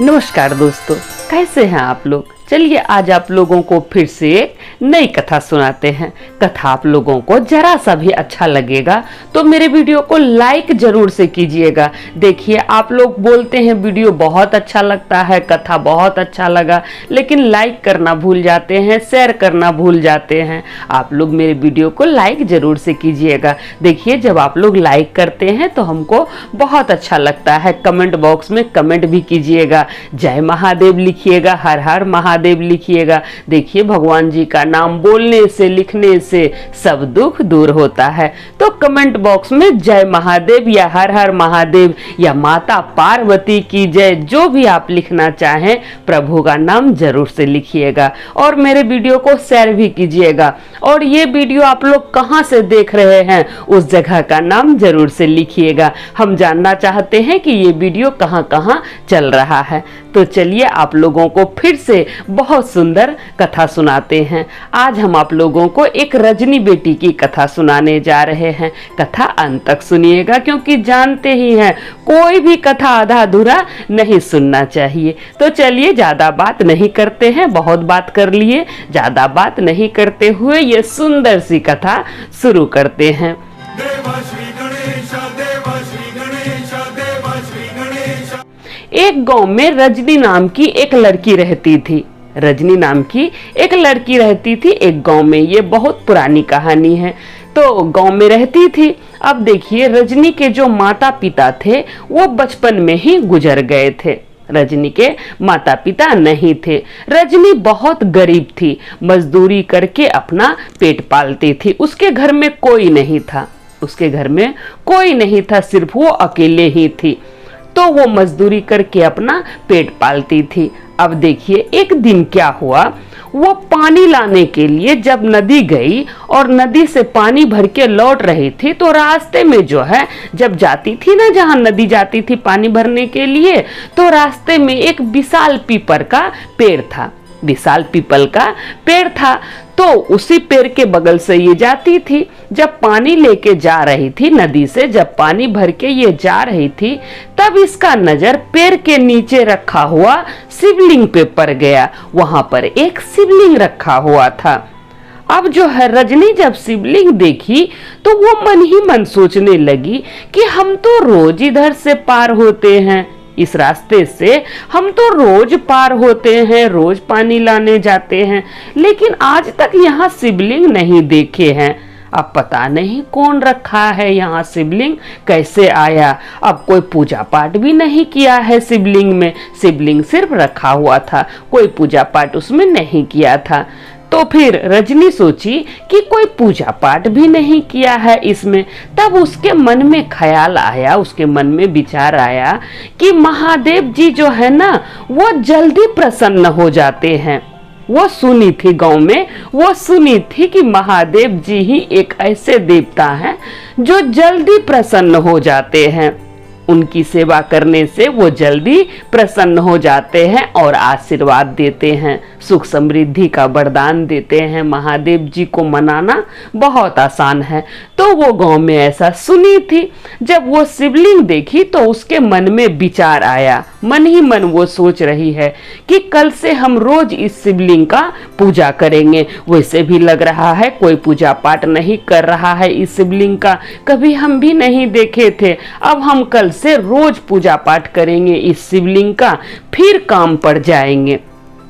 नमस्कार दोस्तों, कैसे हैं आप लोग। चलिए आज आप लोगों को फिर से एक नई कथा सुनाते हैं। कथा आप लोगों को जरा सा भी अच्छा लगेगा तो मेरे वीडियो को लाइक जरूर से कीजिएगा। देखिए आप लोग बोलते हैं वीडियो बहुत अच्छा लगता है, कथा बहुत अच्छा लगा, लेकिन लाइक करना भूल जाते हैं, शेयर करना भूल जाते हैं। आप लोग मेरे वीडियो को लाइक जरूर से कीजिएगा। देखिए जब आप लोग लाइक करते हैं तो हमको बहुत अच्छा लगता है। कमेंट बॉक्स में कमेंट भी कीजिएगा, जय महादेव लिखिएगा, हर हर महादेव लिखिएगा। देखिए भगवान जी का नाम बोलने से लिखने से सब दुख दूर होता है। तो कमेंट बॉक्स में जय महादेव या हर हर महादेव या माता पार्वती की जय, जो भी आप लिखना चाहें प्रभु का नाम जरूर से लिखिएगा और मेरे वीडियो को शेयर भी कीजिएगा। और ये वीडियो आप लोग कहां से देख रहे हैं उस जगह का नाम जरूर से लिखिएगा। हम जानना चाहते हैं कि ये वीडियो कहां कहां चल रहा है। तो चलिए आप लोगों को फिर से बहुत सुंदर कथा सुनाते हैं। आज हम आप लोगों को एक रजनी बेटी की कथा सुनाने जा रहे हैं। कथा अंत तक सुनिएगा, क्योंकि जानते ही हैं कोई भी कथा आधा अधूरा नहीं सुनना चाहिए। तो चलिए ज्यादा बात नहीं करते हैं, बहुत बात कर लिए, ज्यादा बात नहीं करते हुए ये सुंदर सी कथा शुरू करते हैं। एक गांव में रजनी नाम की एक लड़की रहती थी। रजनी नाम की एक लड़की रहती थी एक गांव में। ये बहुत पुरानी कहानी है। तो गांव में रहती थी। अब देखिए रजनी के जो माता पिता थे वो बचपन में ही गुजर गए थे। रजनी के माता पिता नहीं थे। रजनी बहुत गरीब थी, मजदूरी करके अपना पेट पालती थी। उसके घर में कोई नहीं था, उसके घर में कोई नहीं था, सिर्फ वो अकेले ही थी। तो वो मजदूरी करके अपना पेट पालती थी। अब देखिए एक दिन क्या हुआ, वो पानी लाने के लिए जब नदी गई और नदी से पानी भर के लौट रही थी, तो रास्ते में जो है जब जाती थी ना, जहाँ नदी जाती थी पानी भरने के लिए, तो रास्ते में एक विशाल पीपल का पेड़ था। विशाल पीपल का पेड़ था, तो उसी पेड़ के बगल से ये जाती थी। जब पानी लेके जा रही थी नदी से, जब पानी भर के ये जा रही थी, तब इसका नजर पेड़ के नीचे रखा हुआ शिवलिंग पे पड़ गया। वहां पर एक शिवलिंग रखा हुआ था। अब जो है रजनी जब शिवलिंग देखी तो वो मन ही मन सोचने लगी कि हम तो रोज इधर से पार होते हैं, इस रास्ते से हम तो रोज पार होते हैं, रोज पानी लाने जाते हैं, लेकिन आज तक यहाँ शिवलिंग नहीं देखे हैं। अब पता नहीं कौन रखा है यहाँ शिवलिंग, कैसे आया। अब कोई पूजा पाठ भी नहीं किया है शिवलिंग में, शिवलिंग सिर्फ रखा हुआ था, कोई पूजा पाठ उसमें नहीं किया था। तो फिर रजनी सोची कि कोई पूजा पाठ भी नहीं किया है इसमें। तब उसके मन में ख्याल आया, उसके मन में विचार आया कि महादेव जी जो है ना वो जल्दी प्रसन्न हो जाते हैं। वो सुनी थी गांव में, वो सुनी थी कि महादेव जी ही एक ऐसे देवता हैं जो जल्दी प्रसन्न हो जाते हैं। उनकी सेवा करने से वो जल्दी प्रसन्न हो जाते हैं और आशीर्वाद देते हैं, सुख समृद्धि का वरदान देते हैं। महादेव जी को मनाना बहुत आसान है। तो वो गांव में ऐसा सुनी थी। जब वो शिवलिंग देखी तो उसके मन में विचार आया, मन ही मन वो सोच रही है कि कल से हम रोज इस शिवलिंग का पूजा करेंगे। वैसे भी लग रहा है कोई पूजा पाठ नहीं कर रहा है इस शिवलिंग का, कभी हम भी नहीं देखे थे। अब हम कल से रोज पूजा पाठ करेंगे इस शिवलिंग का, फिर काम पड़ जाएंगे।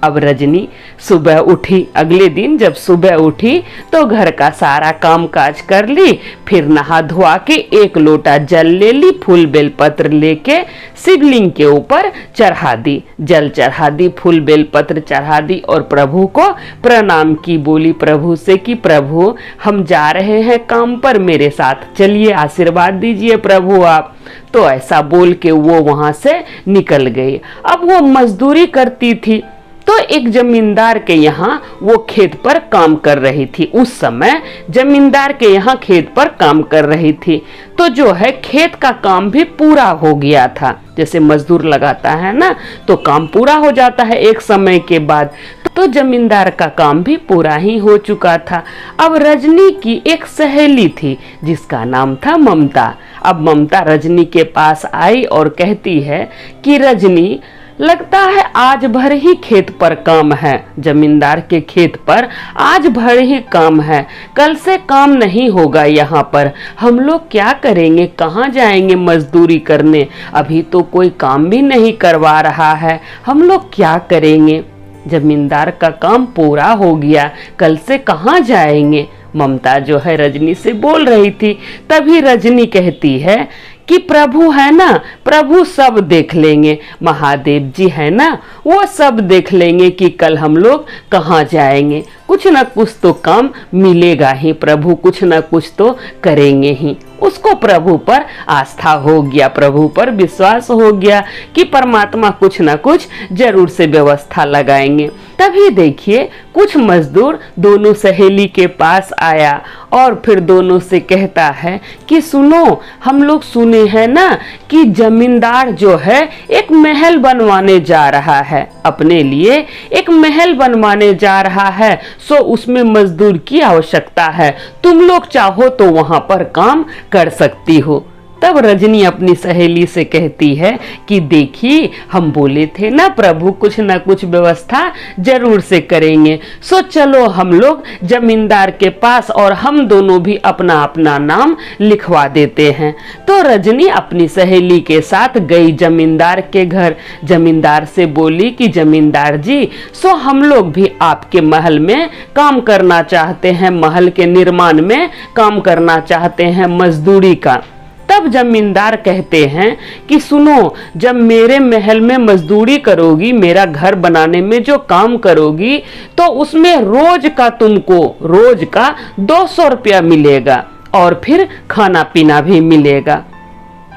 अब रजनी सुबह उठी। अगले दिन जब सुबह उठी तो घर का सारा काम काज कर ली, फिर नहा धोआ के एक लोटा जल ले ली, फूल बेलपत्र लेके शिवलिंग के ऊपर चढ़ा दी, जल चढ़ा दी, फूल बेलपत्र चढ़ा दी और प्रभु को प्रणाम की। बोली प्रभु से कि प्रभु हम जा रहे हैं काम पर, मेरे साथ चलिए, आशीर्वाद दीजिए प्रभु आप। तो ऐसा बोल के वो वहां से निकल गई। अब वो मजदूरी करती थी, तो एक जमींदार के यहाँ वो खेत पर काम कर रही थी। उस समय जमींदार के यहाँ खेत पर काम कर रही थी। तो जो है खेत का काम भी पूरा हो गया था। जैसे मजदूर लगाता है ना, तो काम पूरा हो जाता है एक समय के बाद। तो जमींदार का काम भी पूरा ही हो चुका था। अब रजनी की एक सहेली थी जिसका नाम था ममता। अब ममता रजनी के पास आई और कहती है कि रजनी लगता है आज भर ही खेत पर काम है। जमींदार के खेत पर आज भर ही काम है, कल से काम नहीं होगा यहाँ पर। हम लोग क्या करेंगे, कहाँ जाएंगे मजदूरी करने? अभी तो कोई काम भी नहीं करवा रहा है, हम लोग क्या करेंगे? जमींदार का काम पूरा हो गया, कल से कहाँ जाएंगे? ममता जो है रजनी से बोल रही थी। तभी रजनी कहती है कि प्रभु है ना, प्रभु सब देख लेंगे, महादेव जी है ना, वो सब देख लेंगे कि कल हम लोग कहाँ जाएंगे। कुछ ना कुछ तो काम मिलेगा ही, प्रभु कुछ ना कुछ तो करेंगे ही। उसको प्रभु पर आस्था हो गया, प्रभु पर विश्वास हो गया कि परमात्मा कुछ ना कुछ जरूर से व्यवस्था लगाएंगे। तभी देखिए कुछ मजदूर दोनों सहेली के पास आया और फिर दोनों से कहता है कि सुनो, हम लोग सुने हैं ना कि जमींदार जो है एक महल बनवाने जा रहा है, अपने लिए एक महल बनवाने जा रहा है, सो उसमें मजदूर की आवश्यकता है, तुम लोग चाहो तो वहां पर काम कर सकती हो। तब रजनी अपनी सहेली से कहती है कि देखिए हम बोले थे ना प्रभु कुछ ना कुछ व्यवस्था जरूर से करेंगे, सो चलो हम लोग जमींदार के पास और हम दोनों भी अपना अपना नाम लिखवा देते हैं। तो रजनी अपनी सहेली के साथ गई जमींदार के घर। जमींदार से बोली कि जमींदार जी, सो हम लोग भी आपके महल में काम करना चाहते हैं, महल के निर्माण में काम करना चाहते हैं मजदूरी का। तब जमींदार कहते हैं कि सुनो, जब मेरे महल में मजदूरी करोगी, मेरा घर बनाने में जो काम करोगी, तो उसमें रोज का तुमको रोज का 200 रुपया मिलेगा और फिर खाना पीना भी मिलेगा।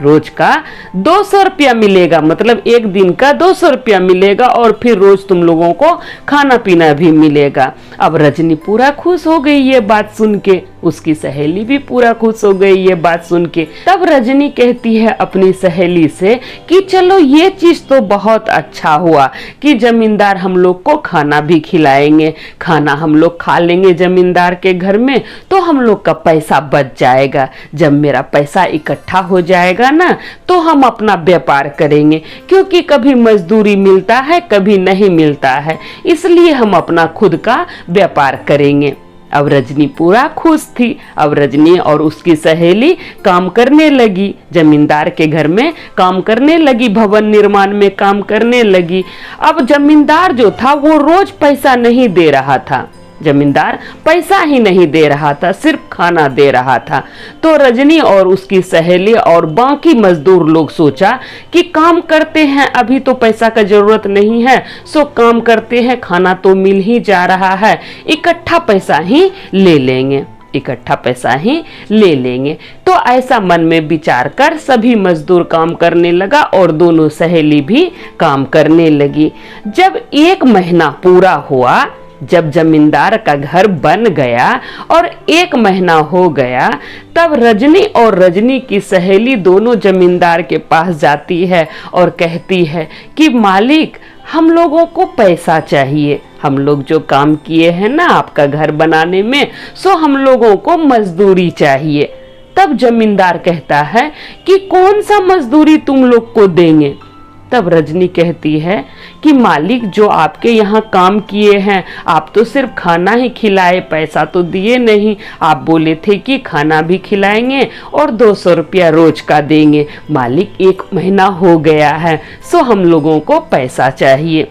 रोज का 200 रुपया मिलेगा, मतलब एक दिन का 200 रुपया मिलेगा और फिर रोज तुम लोगों को खाना पीना भी मिलेगा। अब रजनी पूरा खुश हो गई ये बात सुन के, उसकी सहेली भी पूरा खुश हो गई ये बात सुन के। तब रजनी कहती है अपनी सहेली से कि चलो ये चीज तो बहुत अच्छा हुआ कि जमींदार हम लोग को खाना भी खिलाएंगे, खाना हम लोग खा लेंगे जमींदार के घर में, तो हम लोग का पैसा बच जाएगा। जब मेरा पैसा इकट्ठा हो जाएगा ना, तो हम अपना व्यापार करेंगे, क्योंकि कभी मजदूरी मिलता है कभी नहीं मिलता है, इसलिए हम अपना खुद का व्यापार करेंगे। अब रजनी पूरा खुश थी। अब रजनी और उसकी सहेली काम करने लगी, जमींदार के घर में काम करने लगी, भवन निर्माण में काम करने लगी। अब जमींदार जो था वो रोज पैसा नहीं दे रहा था, जमींदार पैसा ही नहीं दे रहा था, सिर्फ खाना दे रहा था। तो रजनी और उसकी सहेली और बाकी मजदूर लोग सोचा कि काम करते हैं, अभी तो पैसा का जरूरत नहीं है, सो काम करते हैं, खाना तो मिल ही जा रहा है, इकट्ठा पैसा ही ले लेंगे, इकट्ठा पैसा ही ले लेंगे। तो ऐसा मन में विचार कर सभी मजदूर काम करने लगा और दोनों सहेली भी काम करने लगी। जब 1 महीना पूरा हुआ, जब जमींदार का घर बन गया और 1 महीना हो गया, तब रजनी और रजनी की सहेली दोनों जमींदार के पास जाती है और कहती है कि मालिक, हम लोगों को पैसा चाहिए, हम लोग जो काम किए हैं ना आपका घर बनाने में, सो हम लोगों को मजदूरी चाहिए। तब जमींदार कहता है कि कौन सा मजदूरी तुम लोग को देंगे? तब रजनी कहती है कि मालिक, जो आपके यहाँ काम किए हैं, आप तो सिर्फ खाना ही खिलाए, पैसा तो दिए नहीं। आप बोले थे कि खाना भी खिलाएंगे और 200 रुपया रोज का देंगे। मालिक 1 महीना हो गया है, सो हम लोगों को पैसा चाहिए।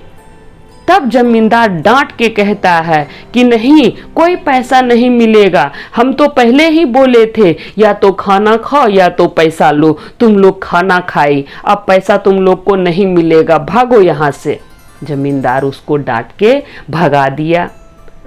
तब जमींदार डांट के कहता है कि नहीं, कोई पैसा नहीं मिलेगा, हम तो पहले ही बोले थे या तो खाना खाओ या तो पैसा लो, तुम लोग खाना खाई, अब पैसा तुम लोग को नहीं मिलेगा, भागो यहाँ से। जमींदार उसको डांट के भगा दिया।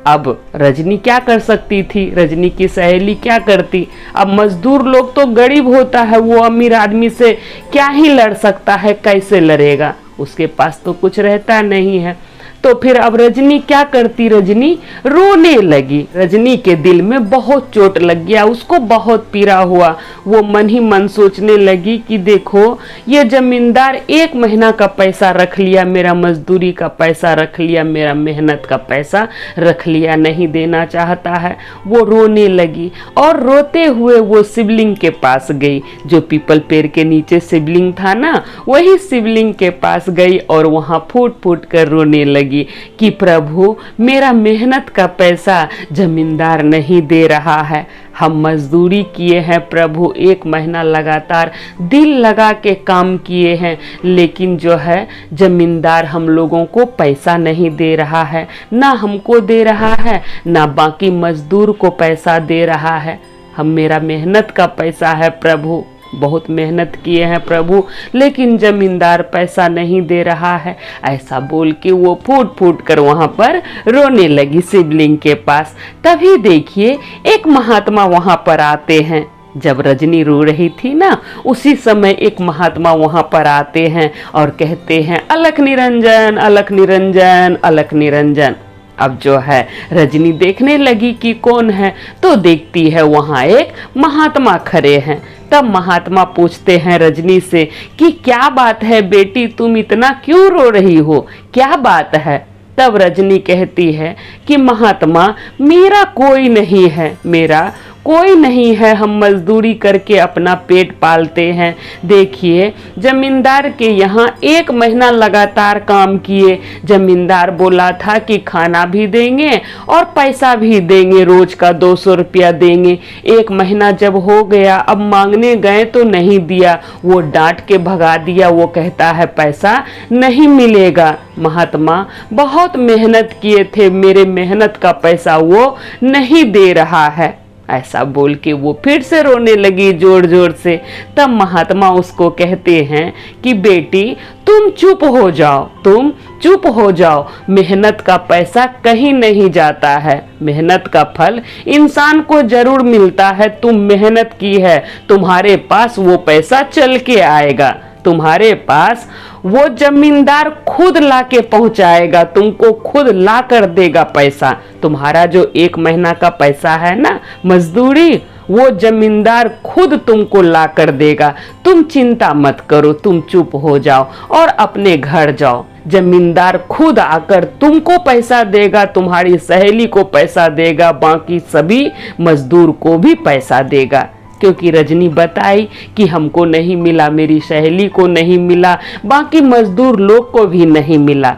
अब रजनी क्या कर सकती थी, रजनी की सहेली क्या करती? अब मजदूर लोग तो गरीब होता है, वो अमीर आदमी से क्या ही लड़ सकता है, कैसे लड़ेगा, उसके पास तो कुछ रहता नहीं है। तो फिर अब रजनी क्या करती, रजनी रोने लगी। रजनी के दिल में बहुत चोट लग गया, उसको बहुत पीड़ा हुआ। वो मन ही मन सोचने लगी कि देखो ये जमींदार 1 महीना का पैसा रख लिया, मेरा मजदूरी का पैसा रख लिया, मेरा मेहनत का पैसा रख लिया, नहीं देना चाहता है। वो रोने लगी और रोते हुए वो शिवलिंग के पास गई, जो पीपल पेड़ के नीचे शिवलिंग था ना, वही शिवलिंग के पास गई और वहाँ फूट फूट कर रोने लगी कि प्रभु मेरा मेहनत का पैसा जमींदार नहीं दे रहा है। हम मजदूरी किए हैं प्रभु, 1 महीना लगातार दिल लगा के काम किए हैं, लेकिन जो है जमींदार हम लोगों को पैसा नहीं दे रहा है, ना हमको दे रहा है ना बाकी मजदूर को पैसा दे रहा है। हम मेरा मेहनत का पैसा है प्रभु, बहुत मेहनत किए हैं प्रभु, लेकिन जमींदार पैसा नहीं दे रहा है। ऐसा बोल के वो फूट फूट कर वहां पर रोने लगी शिवलिंग के पास। तभी देखिए एक महात्मा वहां पर आते हैं। जब रजनी रो रही थी ना, उसी समय एक महात्मा वहां पर आते हैं और कहते हैं अलख निरंजन, अलख निरंजन, अलख निरंजन। अब जो है रजनी देखने लगी कि कौन है, तो देखती है वहां एक महात्मा खड़े हैं। तब महात्मा पूछते हैं रजनी से कि क्या बात है बेटी, तुम इतना क्यों रो रही हो, क्या बात है। तब रजनी कहती है कि महात्मा मेरा कोई नहीं है, मेरा कोई नहीं है, हम मजदूरी करके अपना पेट पालते हैं। देखिए जमींदार के यहाँ 1 महीना लगातार काम किए, जमींदार बोला था कि खाना भी देंगे और पैसा भी देंगे, रोज का 200 रुपया देंगे। 1 महीना जब हो गया, अब मांगने गए तो नहीं दिया, वो डांट के भगा दिया, वो कहता है पैसा नहीं मिलेगा। महात्मा बहुत मेहनत किए थे, मेरे मेहनत का पैसा वो नहीं दे रहा है। ऐसा बोल के वो फिर से रोने लगी जोर जोर से। तब महात्मा उसको कहते हैं कि बेटी तुम चुप हो जाओ, तुम चुप हो जाओ, मेहनत का पैसा कहीं नहीं जाता है, मेहनत का फल इंसान को जरूर मिलता है। तुम मेहनत की है, तुम्हारे पास वो पैसा चल के आएगा, तुम्हारे पास वो जमींदार खुद ला के पहुंचाएगा, तुमको खुद ला कर देगा पैसा। तुम्हारा जो 1 महीना का पैसा है ना मजदूरी, वो जमींदार खुद तुमको ला कर देगा। तुम चिंता मत करो, तुम चुप हो जाओ और अपने घर जाओ। जमींदार खुद आकर तुमको पैसा देगा, तुम्हारी सहेली को पैसा देगा, बाकी सभी मजदूर को भी पैसा देगा। क्योंकि रजनी बताई कि हमको नहीं मिला, मेरी सहेली को नहीं मिला, बाकी मजदूर लोग को भी नहीं मिला।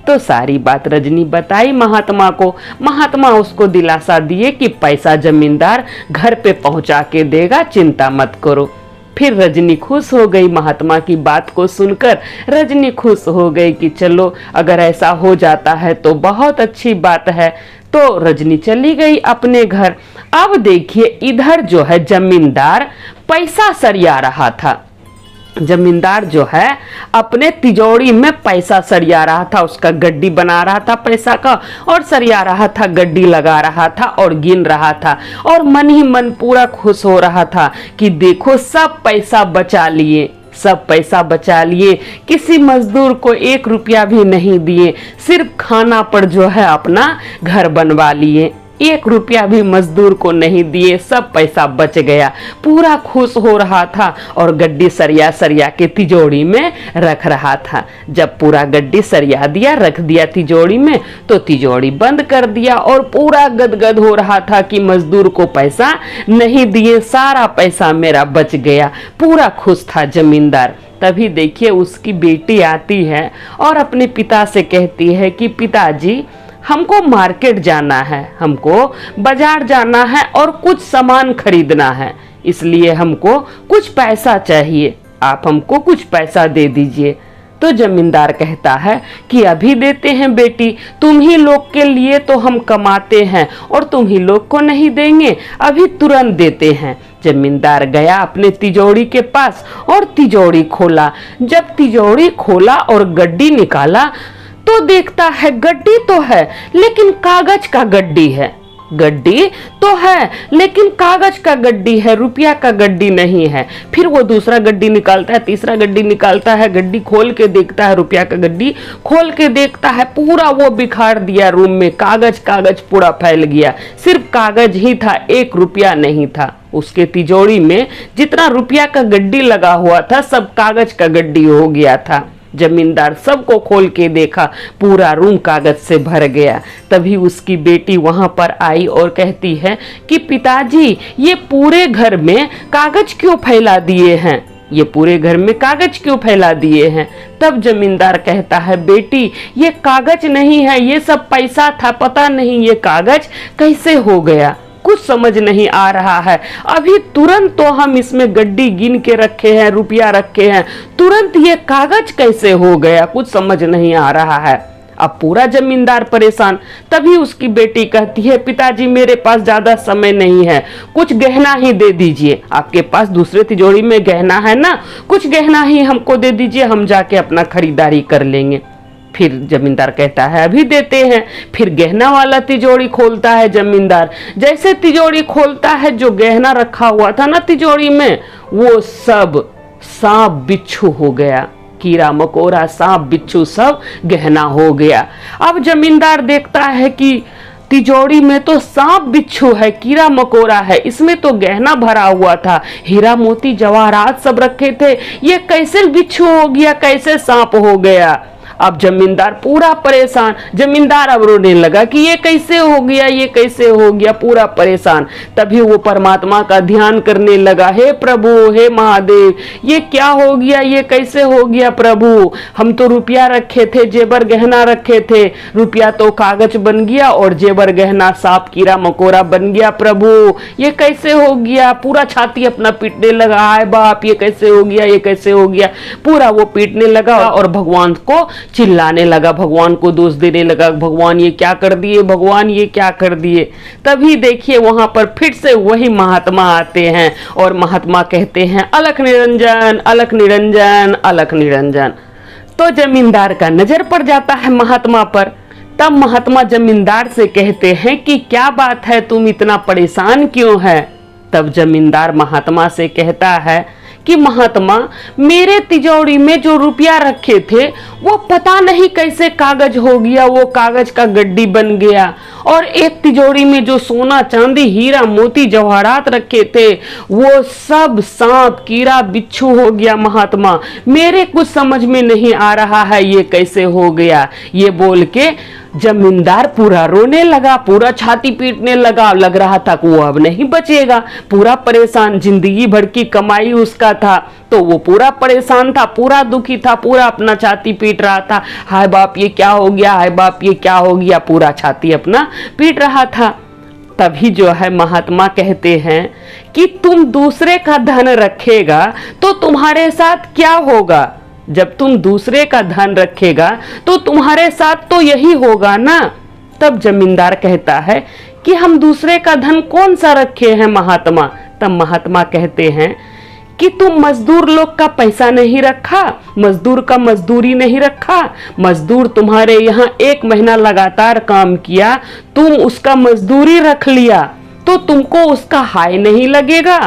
तो सारी बात रजनी बताई महात्मा को। महात्मा उसको दिलासा दिए कि पैसा जमींदार घर पे पहुंचा के देगा, चिंता मत करो। फिर रजनी खुश हो गई, महात्मा की बात को सुनकर रजनी खुश हो गई कि चलो अगर ऐसा हो जाता है तो बहुत अच्छी बात है। तो रजनी चली गई अपने घर। अब देखिए इधर जो है जमींदार पैसा सरिया रहा था। जमींदार जो है अपने तिजोरी में पैसा सरिया रहा था, उसका गड्डी बना रहा था पैसा का और सरिया रहा था, गड्डी लगा रहा था और गिन रहा था और मन ही मन पूरा खुश हो रहा था कि देखो सब पैसा बचा लिए, सब पैसा बचा लिए, किसी मजदूर को 1 रुपया भी नहीं दिए, सिर्फ खाना पर जो है अपना घर बनवा लिए, 1 रुपया भी मजदूर को नहीं दिए, सब पैसा बच गया। पूरा खुश हो रहा था और गड्डी सरिया सरिया के तिजोरी में रख रहा था। जब पूरा गड्डी सरिया दिया, रख दिया तिजोरी में, तो तिजोरी बंद कर दिया और पूरा गदगद हो रहा था कि मजदूर को पैसा नहीं दिए, सारा पैसा मेरा बच गया। पूरा खुश था जमींदार। तभी देखिए उसकी बेटी आती है और अपने पिता से कहती है कि पिताजी हमको मार्केट जाना है, हमको बाजार जाना है और कुछ सामान खरीदना है, इसलिए हमको कुछ पैसा चाहिए, आप हमको कुछ पैसा दे दीजिए। तो जमींदार कहता है कि अभी देते हैं बेटी, तुम ही लोग के लिए तो हम कमाते हैं और तुम ही लोग को नहीं देंगे, अभी तुरंत देते हैं। जमींदार गया अपने तिजोरी के पास और तिजोरी खोला। जब तिजोरी खोला और गड्डी निकाला तो देखता है गड्डी तो है लेकिन कागज का गड्डी है। गड्डी तो है लेकिन कागज का गड्डी है, रुपया का गड्डी नहीं है। फिर वो दूसरा गड्डी निकालता है, तीसरा गड्डी निकालता है, गड्डी खोल के देखता है, रुपया का गड्डी खोल के देखता है, पूरा वो बिखार दिया रूम में, कागज कागज पूरा फैल गया। सिर्फ कागज ही था, 1 रुपया नहीं था। उसके तिजोरी में जितना रुपया का गड्डी लगा हुआ था सब कागज का गड्डी हो गया था। जमींदार सबको खोल के देखा, पूरा रूम कागज से भर गया। तभी उसकी बेटी वहां पर आई और कहती है कि पिताजी ये पूरे घर में कागज क्यों फैला दिए हैं, ये पूरे घर में कागज क्यों फैला दिए हैं। तब जमींदार कहता है बेटी ये कागज नहीं है, ये सब पैसा था, पता नहीं ये कागज कैसे हो गया, कुछ समझ नहीं आ रहा है। अभी तुरंत तो हम इसमें गड्डी गिन के रखे हैं, रुपया रखे हैं, तुरंत ये कागज कैसे हो गया, कुछ समझ नहीं आ रहा है। अब पूरा जमींदार परेशान। तभी उसकी बेटी कहती है पिताजी मेरे पास ज्यादा समय नहीं है, कुछ गहना ही दे दीजिए, आपके पास दूसरे तिजोरी में गहना है ना, कुछ गहना ही हमको दे दीजिए, हम जाके अपना खरीदारी कर लेंगे। फिर जमींदार कहता है अभी देते हैं। फिर गहना वाला तिजोरी खोलता है जमींदार। जैसे तिजोरी खोलता है, जो गहना रखा हुआ था ना तिजोरी में, वो सब सांप बिच्छू हो गया, कीड़ा मकोड़ा सांप बिच्छू सब गहना हो गया। अब जमींदार देखता है कि तिजोरी में तो सांप बिच्छू है, कीड़ा मकोड़ा है, इसमें तो गहना भरा हुआ था, हीरा मोती जवाहरात सब रखे थे, ये कैसे बिच्छू हो गया, कैसे सांप हो गया। अब जमींदार पूरा परेशान, जमींदार अब रोने लगा कि ये कैसे हो गया, ये कैसे हो गया, पूरा परेशान। तभी वो परमात्मा का ध्यान करने लगा, हे प्रभु, हे महादेव, ये क्या हो गया, ये कैसे हो गया प्रभु, हम तो रुपया रखे थे, जेबर गहना रखे थे, रुपया तो कागज बन गया और जेबर गहना सांप कीड़ा मकोड़ा बन गया प्रभु, ये कैसे हो गया। पूरा छाती अपना पीटने लगा, हाय बाप ये कैसे हो गया, ये कैसे हो गया, पूरा वो पीटने लगा और भगवान को चिल्लाने लगा, भगवान को दोष देने लगा, भगवान ये क्या कर दिए, भगवान ये क्या कर दिए। तभी देखिए वहां पर फिर से वही महात्मा आते हैं और महात्मा कहते हैं अलख निरंजन, अलख निरंजन, अलख निरंजन। तो जमींदार का नजर पड़ जाता है महात्मा पर। तब महात्मा जमींदार से कहते हैं कि क्या बात है, तुम इतना परेशान क्यों है। तब जमींदार महात्मा से कहता है कि महात्मा मेरे तिजोरी में जो रुपया रखे थे वो पता नहीं कैसे कागज हो गया, वो कागज का गड्डी बन गया। और एक तिजोरी में जो सोना चांदी हीरा मोती जवाहरात रखे थे वो सब सांप कीड़ा बिच्छू हो गया। महात्मा मेरे कुछ समझ में नहीं आ रहा है, ये कैसे हो गया। ये बोल के जमींदार पूरा रोने लगा, पूरा छाती पीटने लगा, लग रहा था कि वो अब नहीं बचेगा, पूरा परेशान, जिंदगी भर की कमाई उसका था तो वो पूरा परेशान था, पूरा दुखी था, पूरा अपना छाती पीट रहा था, हाय बाप ये क्या हो गया, हाय बाप ये क्या हो गया, पूरा छाती अपना पीट रहा था। तभी जो है महात्मा कहते हैं कि तुम दूसरे का धन रखेगा तो तुम्हारे साथ क्या होगा, जब तुम दूसरे का धन रखेगा तो तुम्हारे साथ तो यही होगा ना। तब जमींदार कहता है कि हम दूसरे का धन कौन सा रखे हैं महात्मा। तब महात्मा कहते हैं कि तुम मजदूर लोग का पैसा नहीं रखा, मजदूर का मजदूरी नहीं रखा, मजदूर तुम्हारे यहाँ 1 महीना लगातार काम किया, तुम उसका मजदूरी रख लिया तो तुमको उसका हाय नहीं लगेगा।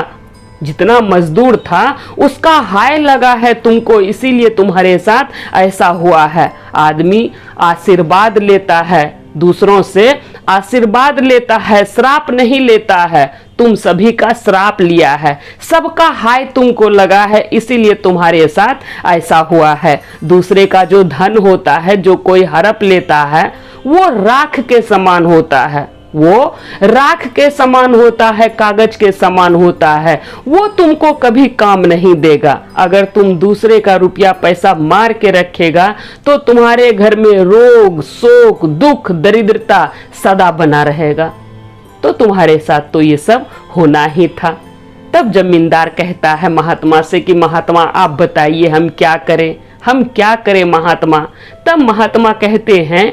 जितना मजदूर था उसका हाय लगा है तुमको, इसीलिए तुम्हारे साथ ऐसा हुआ है। आदमी आशीर्वाद लेता है, दूसरों से आशीर्वाद लेता है, श्राप नहीं लेता है। तुम सभी का श्राप लिया है, सबका हाय तुमको लगा है, इसीलिए तुम्हारे साथ ऐसा हुआ है। दूसरे का जो धन होता है, जो कोई हड़प लेता है, वो राख के समान होता है, वो राख के समान होता है, कागज के समान होता है, वो तुमको कभी काम नहीं देगा। अगर तुम दूसरे का रुपया पैसा मार के रखेगा तो तुम्हारे घर में रोग शोक दुख दरिद्रता सदा बना रहेगा। तो तुम्हारे साथ तो ये सब होना ही था। तब जमींदार कहता है महात्मा से कि महात्मा आप बताइए हम क्या करें, हम क्या करें महात्मा। तब महात्मा कहते हैं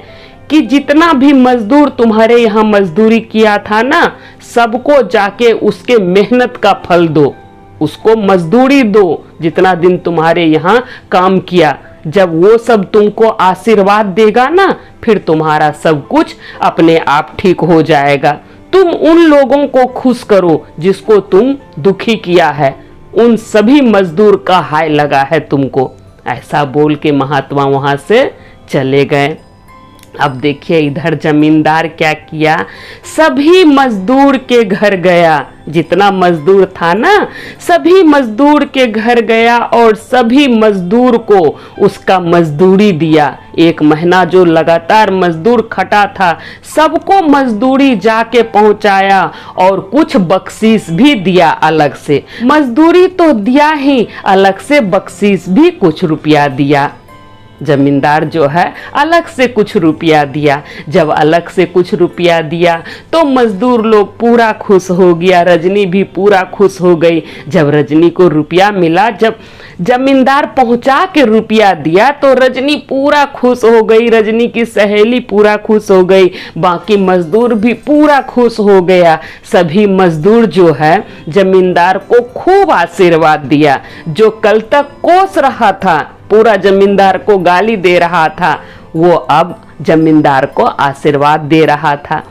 कि जितना भी मजदूर तुम्हारे यहाँ मजदूरी किया था ना, सबको जाके उसके मेहनत का फल दो, उसको मजदूरी दो, जितना दिन तुम्हारे यहाँ काम किया। जब वो सब तुमको आशीर्वाद देगा ना, फिर तुम्हारा सब कुछ अपने आप ठीक हो जाएगा। तुम उन लोगों को खुश करो जिसको तुम दुखी किया है, उन सभी मजदूर का हाय लगा है तुमको। ऐसा बोल के महात्मा वहां से चले गए। अब देखिए इधर जमींदार क्या किया, सभी मजदूर के घर गया, जितना मजदूर था ना सभी मजदूर के घर गया और सभी मजदूर को उसका मजदूरी दिया। 1 महीना जो लगातार मजदूर खटा था सबको मजदूरी जाके पहुंचाया और कुछ बख्शीश भी दिया अलग से। मजदूरी तो दिया ही, अलग से बख्शीश भी कुछ रुपया दिया। जमींदार जो है अलग से कुछ रुपया दिया। जब अलग से कुछ रुपया दिया तो मजदूर लोग पूरा खुश हो गया, रजनी भी पूरा खुश हो गई। जब रजनी को रुपया मिला, जब जमींदार पहुंचा के रुपया दिया तो रजनी पूरा खुश हो गई, रजनी की सहेली पूरा खुश हो गई, बाकी मजदूर भी पूरा खुश हो गया। सभी मजदूर जो है जमींदार को खूब आशीर्वाद दिया। जो कल तक कोस रहा था, पूरा जमींदार को गाली दे रहा था, वो अब जमींदार को आशीर्वाद दे रहा था।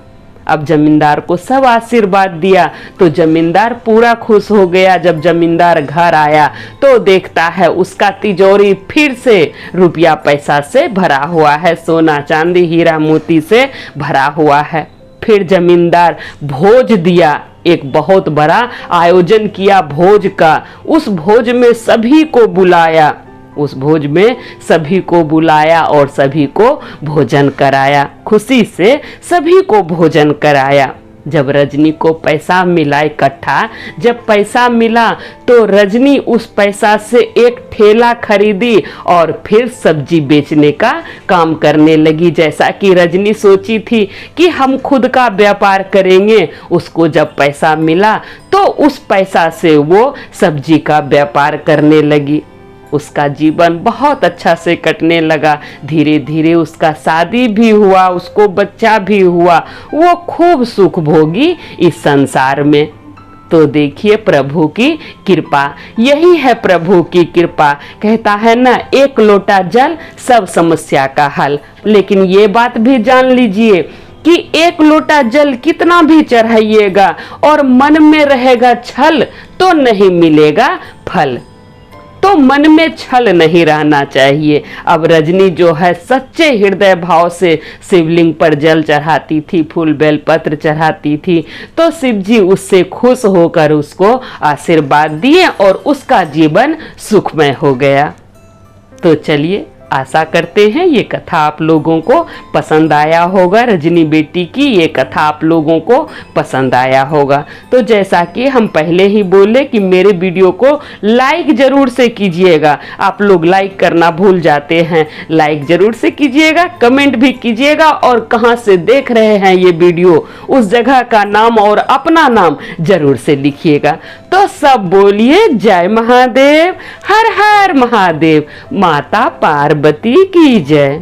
अब जमींदार को सब आशीर्वाद दिया तो जमींदार पूरा खुश हो गया। जब जमींदार घर आया तो देखता है उसका तिजोरी फिर से रुपया पैसा से भरा हुआ है, सोना चांदी हीरा मोती से भरा हुआ है। फिर जमींदार भोज दिया, एक बहुत बड़ा आयोजन किया भोज का। उस भोज में सभी को बुलाया, उस भोज में सभी को बुलाया और सभी को भोजन कराया, खुशी से सभी को भोजन कराया। जब रजनी को पैसा मिला इकट्ठा, जब पैसा मिला तो रजनी उस पैसा से एक ठेला खरीदी और फिर सब्जी बेचने का काम करने लगी। जैसा कि रजनी सोची थी कि हम खुद का व्यापार करेंगे, उसको जब पैसा मिला तो उस पैसा से वो सब्जी का व्यापार करने लगी। उसका जीवन बहुत अच्छा से कटने लगा। धीरे धीरे उसका शादी भी हुआ, उसको बच्चा भी हुआ, वो खूब सुख भोगी इस संसार में। तो देखिए प्रभु की कृपा, यही है प्रभु की कृपा। कहता है ना, 1 लोटा जल सब समस्या का हल। लेकिन ये बात भी जान लीजिए कि 1 लोटा जल कितना भी चढ़ाइएगा और मन में रहेगा छल तो नहीं मिलेगा फल। तो मन में छल नहीं रहना चाहिए। अब रजनी जो है सच्चे हृदय भाव से शिवलिंग पर जल चढ़ाती थी, फूल बेलपत्र चढ़ाती थी, तो शिव जी उससे खुश होकर उसको आशीर्वाद दिए और उसका जीवन सुखमय हो गया। तो चलिए, आशा करते हैं ये कथा आप लोगों को पसंद आया होगा। रजनी बेटी की ये कथा आप लोगों को पसंद आया होगा। तो जैसा कि हम पहले ही बोले कि मेरे वीडियो को लाइक ज़रूर से कीजिएगा। आप लोग लाइक करना भूल जाते हैं, लाइक ज़रूर से कीजिएगा, कमेंट भी कीजिएगा और कहाँ से देख रहे हैं ये वीडियो उस जगह का नाम और अपना नाम ज़रूर से लिखिएगा। तो सब बोलिए जय महादेव, हर हर महादेव, माता पार्वती की जय।